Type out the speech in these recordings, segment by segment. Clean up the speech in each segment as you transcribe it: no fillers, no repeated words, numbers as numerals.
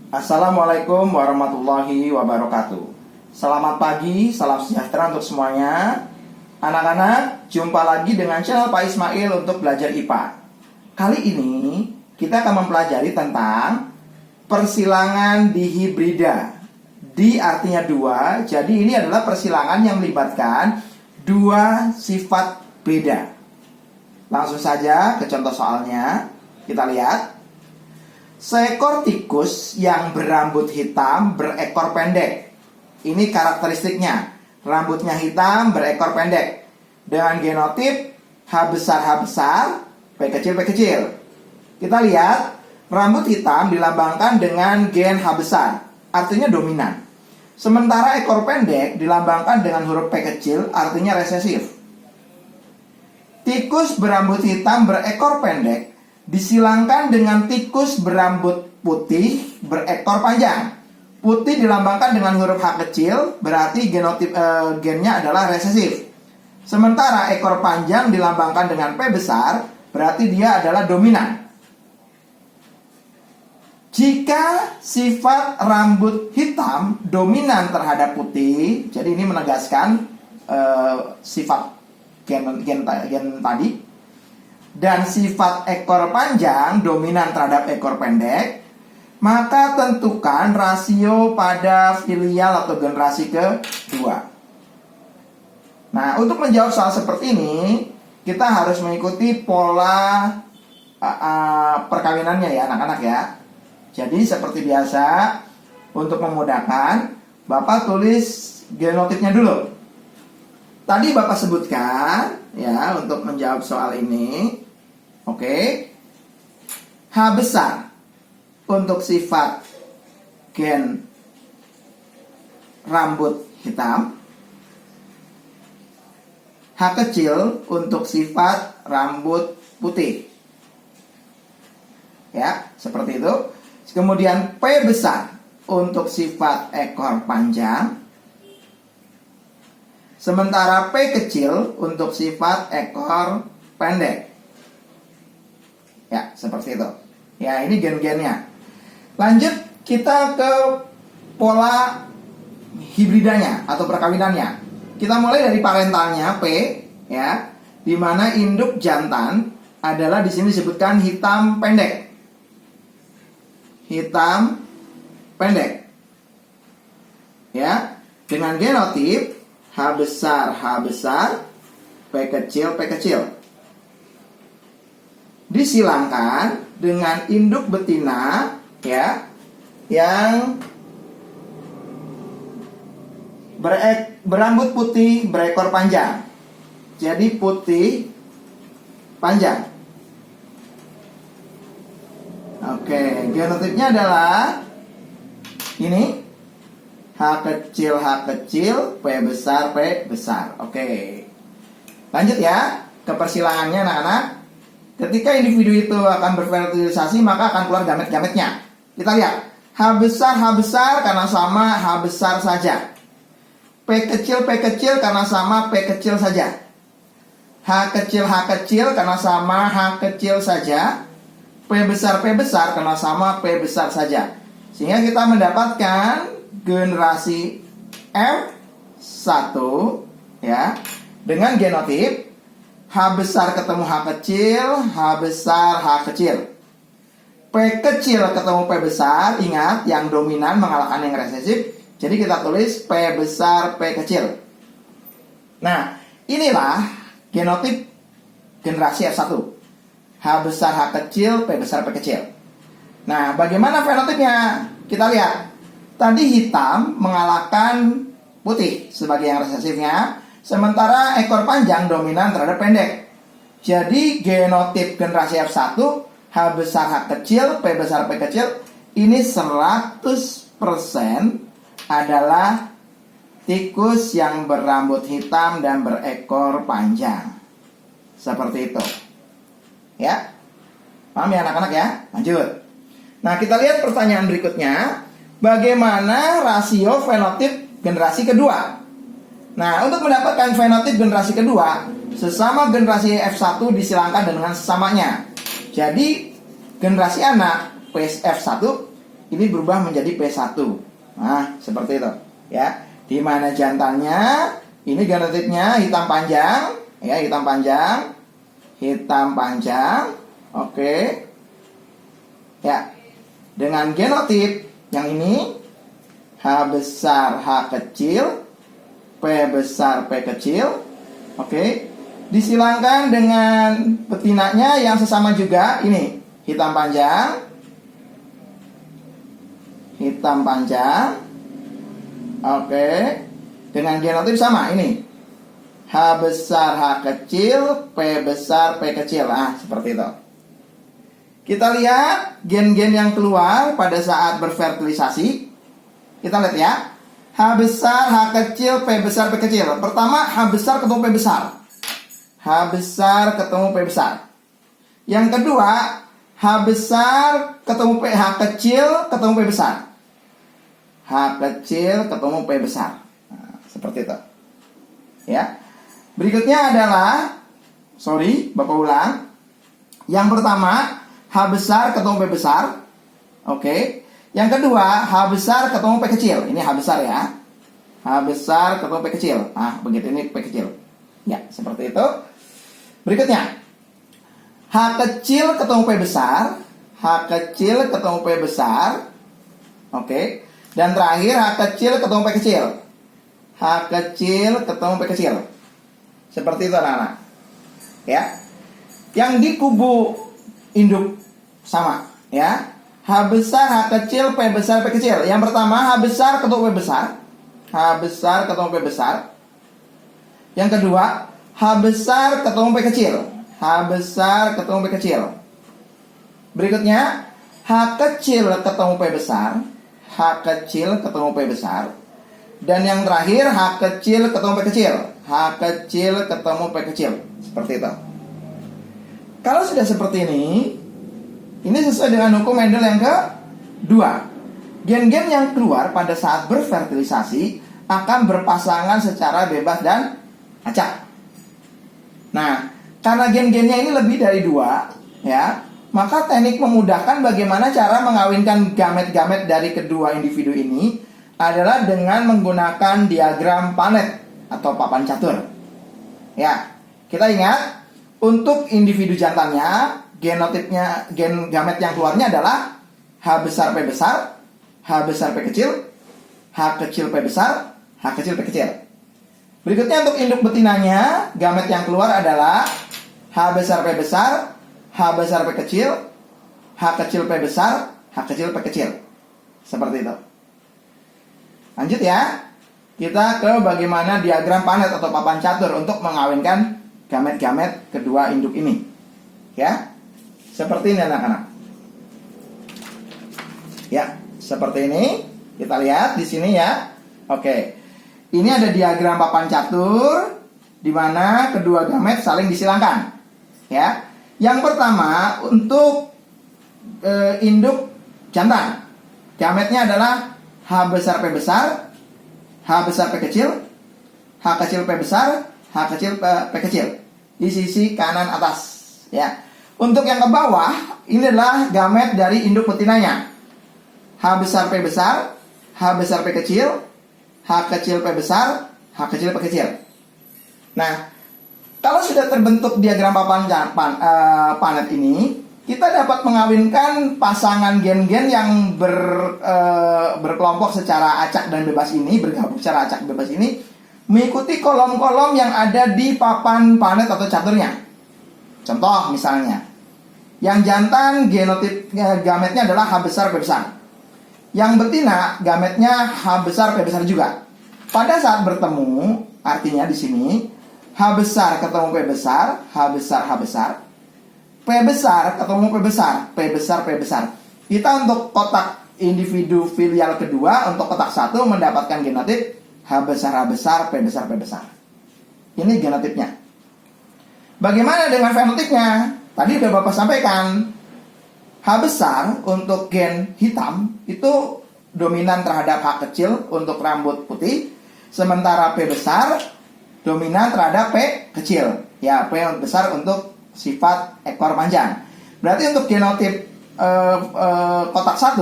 Assalamualaikum warahmatullahi wabarakatuh. Selamat pagi, salam sejahtera untuk semuanya. Anak-anak, jumpa lagi dengan channel Pak Ismail untuk belajar IPA. Kali ini kita akan mempelajari tentang persilangan dihibrida. Di artinya dua, jadi ini adalah persilangan yang melibatkan dua sifat beda. Langsung saja ke contoh soalnya. Kita lihat. Seekor tikus yang berambut hitam berekor pendek. Ini karakteristiknya. Rambutnya hitam berekor pendek. Dengan genotip H besar, P kecil. Kita lihat, rambut hitam dilambangkan dengan gen H besar, artinya dominan. Sementara ekor pendek dilambangkan dengan huruf P kecil, artinya resesif. Tikus berambut hitam berekor pendek disilangkan dengan tikus berambut putih berekor panjang. Putih dilambangkan dengan huruf H kecil, berarti gennya adalah resesif. Sementara ekor panjang dilambangkan dengan P besar, berarti dia adalah dominan. Jika sifat rambut hitam dominan terhadap putih, jadi ini menegaskan sifat gen tadi. Dan sifat ekor panjang dominan terhadap ekor pendek, maka tentukan rasio pada filial atau generasi kedua. Nah, untuk menjawab soal seperti ini, kita harus mengikuti pola perkawinannya ya anak-anak ya. Jadi seperti biasa, untuk memudahkan, Bapak tulis genotipnya dulu. Tadi Bapak sebutkan ya untuk menjawab soal ini. Oke. H besar untuk sifat gen rambut hitam. H kecil untuk sifat rambut putih. Ya, seperti itu. Kemudian P besar untuk sifat ekor panjang. Sementara P kecil untuk sifat ekor pendek. Ya, seperti itu. Ya, ini gen-gennya. Lanjut, kita ke pola hibridanya atau perkawinannya. Kita mulai dari parentalnya P, ya, di mana induk jantan adalah di sini disebutkan hitam pendek. Hitam pendek. Ya, dengan genotip H besar, P kecil. Disilangkan dengan induk betina ya yang berambut putih berekor panjang. Jadi putih panjang. Oke, genotipnya adalah ini H kecil, P besar. Oke. Lanjut ya ke persilangannya anak-anak. Ketika individu itu akan berfertilisasi, maka akan keluar gamet-gametnya. Kita lihat. H besar karena sama H besar saja. P kecil karena sama P kecil saja. H kecil karena sama H kecil saja. P besar karena sama P besar saja. Sehingga kita mendapatkan generasi F1 ya dengan genotip H besar ketemu H besar, H kecil. P kecil ketemu P besar, ingat yang dominan mengalahkan yang resesif. Jadi kita tulis P besar, P kecil. Nah, inilah genotip generasi F1. H besar, H kecil, P besar, P kecil. Nah, bagaimana fenotipnya? Kita lihat. Tadi hitam mengalahkan putih sebagai yang resesifnya. Sementara ekor panjang dominan terhadap pendek. Jadi genotip generasi F1 H besar H kecil, P besar P kecil ini 100% adalah tikus yang berambut hitam dan berekor panjang. Seperti itu. Ya. Paham ya anak-anak ya? Lanjut. Nah, kita lihat pertanyaan berikutnya. Bagaimana rasio fenotip generasi kedua? Nah, untuk mendapatkan fenotip generasi kedua, sesama generasi F1 disilangkan dengan sesamanya. Jadi, generasi anak PSF1 ini berubah menjadi P1. Nah, seperti itu, ya. Di mana jantannya, ini genotipnya hitam panjang, ya, hitam panjang, oke. Ya. Dengan genotip yang ini H besar H kecil, P besar P kecil, oke. Disilangkan dengan betinanya yang sesama juga, ini hitam panjang, oke. Dengan genotip sama, ini H besar H kecil, P besar P kecil. Nah, seperti itu. Kita lihat gen-gen yang keluar pada saat berfertilisasi. Kita lihat ya. H besar H kecil, P besar P kecil. Pertama, H besar ketemu P besar. H besar ketemu P besar. Yang kedua, H besar ketemu P, H kecil ketemu P besar. H kecil ketemu P besar. Nah, seperti itu. Ya. Berikutnya adalah, Bapak ulang. Yang pertama, H besar ketemu P besar. Oke. Yang kedua, H besar ketemu P kecil. Ini H besar ya. H besar ketemu P kecil. Nah, begitu, ini P kecil. Ya, seperti itu. Berikutnya, H kecil ketemu P besar. H kecil ketemu P besar. Oke. Dan terakhir, H kecil ketemu P kecil. H kecil ketemu P kecil. Seperti itu, anak-anak. Ya. Yang di kubu induk sama, ya. H besar H kecil, P besar P kecil. Yang pertama, H besar ketemu P besar. H besar ketemu P besar. Yang kedua, H besar ketemu P kecil. H besar ketemu P kecil. Berikutnya, H kecil ketemu P besar. H kecil ketemu P besar. Dan yang terakhir, H kecil ketemu P kecil. H kecil ketemu P kecil. Seperti itu. Kalau sudah seperti ini sesuai dengan hukum Mendel yang kedua. Gen-gen yang keluar pada saat berfertilisasi akan berpasangan secara bebas dan acak. Nah, karena gen-gennya ini lebih dari 2, ya, maka teknik memudahkan bagaimana cara mengawinkan gamet-gamet dari kedua individu ini adalah dengan menggunakan diagram Panet atau papan catur. Ya, kita ingat, untuk individu jantannya, genotipnya, gen gamet yang keluarnya adalah H besar P besar, H besar P kecil, H kecil P besar, H kecil P kecil. Berikutnya untuk induk betinanya, gamet yang keluar adalah H besar P besar, H besar P kecil, H kecil P besar, H kecil P kecil. Seperti itu. Lanjut ya. Kita ke bagaimana diagram Panet atau papan catur untuk mengawinkan gamet-gamet kedua induk ini. Ya. Seperti ini anak-anak. Ya, seperti ini. Kita lihat di sini ya. Oke. Ini ada diagram papan catur di mana kedua gamet saling disilangkan. Ya. Yang pertama untuk induk jantan. Gametnya adalah H besar P besar, H besar P kecil, H kecil P besar, H kecil P kecil. Di sisi kanan atas, ya. Untuk yang ke bawah, ini adalah gamet dari induk betinanya. H besar P besar, H besar P kecil, H kecil P besar, H kecil P kecil. Nah, kalau sudah terbentuk diagram papan Panet ini, kita dapat mengawinkan pasangan gen-gen yang berkelompok secara acak dan bebas ini, bergabung secara acak bebas ini, mengikuti kolom-kolom yang ada di papan Panet atau caturnya. Contoh misalnya, yang jantan genotip gametnya adalah H besar P besar. Yang betina gametnya H besar P besar juga. Pada saat bertemu, artinya di sini H besar ketemu P besar, H besar H besar. P besar ketemu P besar, P besar P besar. Kita untuk kotak individu filial kedua, untuk kotak 1 mendapatkan genotip H besar H besar, P besar P besar. Ini genotipnya. Bagaimana dengan fenotipnya? Tadi udah Bapak sampaikan. H besar untuk gen hitam itu dominan terhadap H kecil untuk rambut putih, sementara P besar dominan terhadap P kecil. Ya, P besar untuk sifat ekor panjang. Berarti untuk genotip kotak 1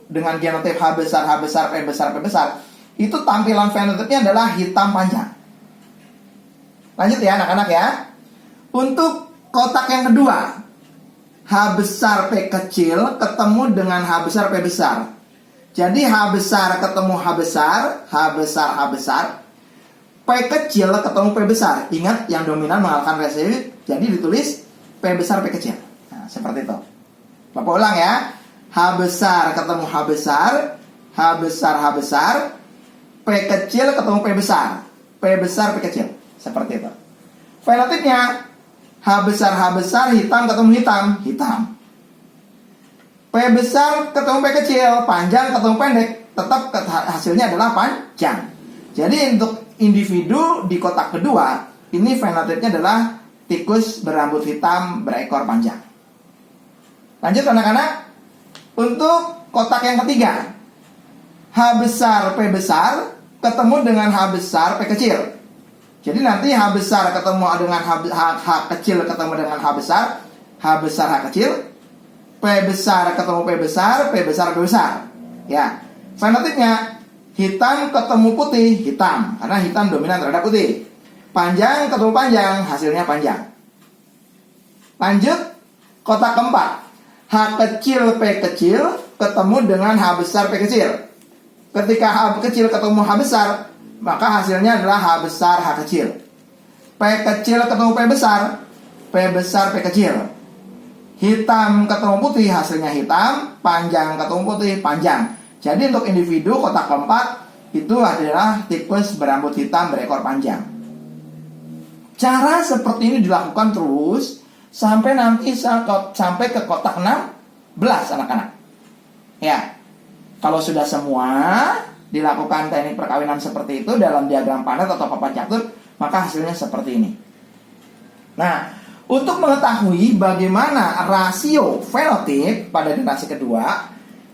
dengan genotip H besar, H besar, P besar, P besar, itu tampilan fenotipnya adalah hitam panjang. Lanjut ya anak-anak ya. Untuk kotak yang kedua, H besar, P kecil ketemu dengan H besar, P besar. Jadi H besar ketemu H besar, H besar, H besar. P kecil ketemu P besar. Ingat, yang dominan mengalahkan resesif. Jadi ditulis P besar, P kecil. Nah, seperti itu. Bapak ulang ya. H besar ketemu H besar, H besar, H besar. P kecil ketemu P besar, P besar, P kecil. Seperti itu. Fenotipnya H besar, hitam ketemu hitam, hitam. P besar ketemu P kecil, panjang ketemu pendek, tetap hasilnya adalah panjang. Jadi untuk individu di kotak kedua, ini fenotipnya adalah tikus berambut hitam berekor panjang. Lanjut anak-anak. Untuk kotak yang ketiga, H besar, P besar ketemu dengan H besar, P kecil. Jadi nanti H besar ketemu dengan H kecil ketemu dengan H besar, H besar, H kecil. P besar ketemu P besar, P besar, P besar. Ya, fenotipnya hitam ketemu putih, hitam. Karena hitam dominan terhadap putih. Panjang ketemu panjang, hasilnya panjang. Lanjut, kotak keempat. H kecil, P kecil ketemu dengan H besar, P kecil. Ketika H kecil ketemu H besar, maka hasilnya adalah H besar, H kecil. P kecil ketemu P besar, P besar, P kecil. Hitam ketemu putih, hasilnya hitam. Panjang ketemu putih, panjang. Jadi untuk individu kotak keempat itu adalah tikus berambut hitam berekor panjang. Cara seperti ini dilakukan terus sampai nanti sampai ke kotak 16 anak-anak. Ya, kalau sudah semua dilakukan teknik perkawinan seperti itu dalam diagram panet atau papan catur, maka hasilnya seperti ini. Nah, untuk mengetahui bagaimana rasio fenotip pada generasi kedua,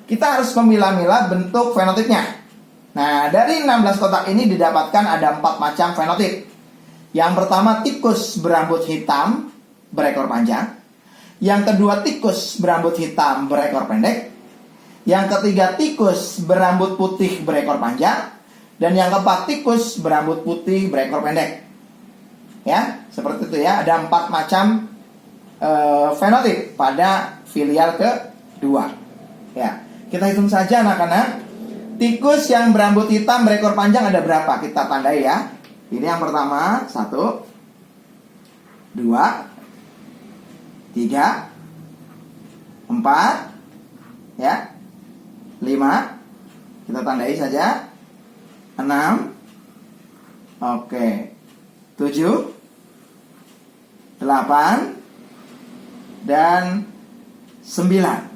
kita harus memilah-milah bentuk fenotipnya. Nah, dari 16 kotak ini didapatkan ada 4 macam fenotip. Yang pertama, tikus berambut hitam berekor panjang. Yang kedua, tikus berambut hitam berekor pendek. Yang ketiga, tikus berambut putih berekor panjang. Dan yang keempat, tikus berambut putih berekor pendek. Ya, seperti itu ya. Ada 4 macam fenotip pada filial kedua. Ya, kita hitung saja anak-anak. Tikus yang berambut hitam berekor panjang ada berapa? Kita tandai ya. Ini yang pertama, 1, 2, 3, 4, ya, 5. Kita tandai saja. 6. Oke. 7, 8, dan 9.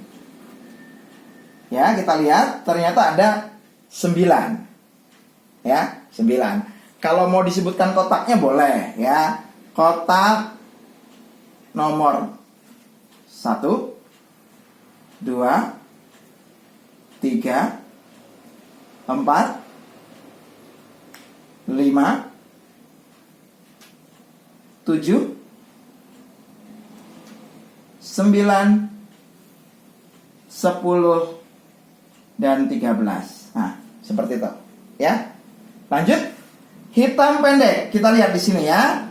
Ya, kita lihat ternyata ada 9. Ya, 9. Kalau mau disebutkan kotaknya boleh ya. Kotak nomor 1, 2, 3, 4, 5, 7, 9, 10, dan 13. Nah, seperti itu. Ya. Lanjut. Hitam pendek. Kita lihat di sini ya.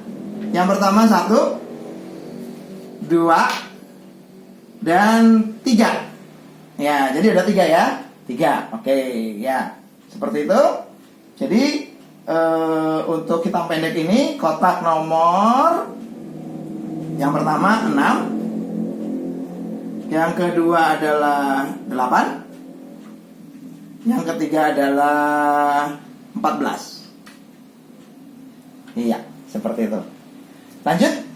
Yang pertama 1, 2, dan 3. Ya, jadi ada 3 ya. 3. Oke, ya. Seperti itu. Jadi untuk hitam pendek ini kotak nomor yang pertama 6. Yang kedua adalah 8. Yang ketiga adalah 14. Iya, seperti itu. Lanjut.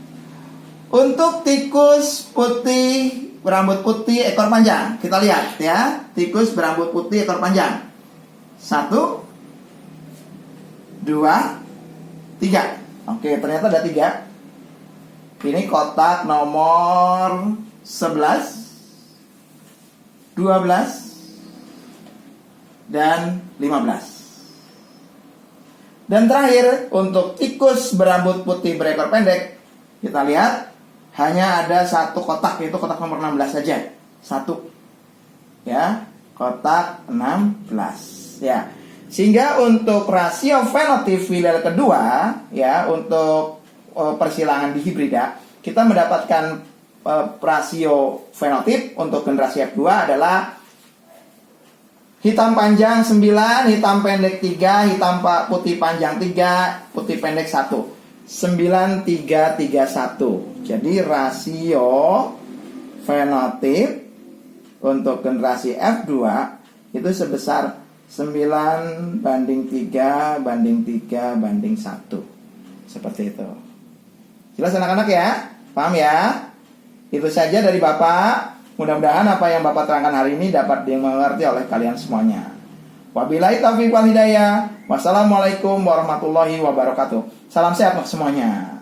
Untuk tikus putih berambut putih ekor panjang, kita lihat ya. Tikus berambut putih ekor panjang. 1, 2, 3. Oke, ternyata ada 3. Ini kotak nomor 11, 12, dan 15. Dan terakhir, untuk tikus berambut putih berekor pendek, kita lihat hanya ada 1 kotak, yaitu kotak nomor 16 saja. 1. Ya, kotak 16 ya. Sehingga untuk rasio fenotip filial kedua ya, untuk persilangan di hibrida, kita mendapatkan rasio fenotip untuk generasi F2 adalah hitam panjang 9, hitam pendek 3, hitam putih panjang 3, putih pendek 1. 9331. Jadi rasio fenotip untuk generasi F2 itu sebesar 9 banding 3 banding 3 banding 1. Seperti itu. Jelas anak-anak ya? Paham ya? Itu saja dari Bapak. Mudah-mudahan apa yang Bapak terangkan hari ini dapat dimengerti oleh kalian semuanya. Wabillahi taufiq wal hidayah. Wassalamualaikum warahmatullahi wabarakatuh. Salam sehat untuk semuanya.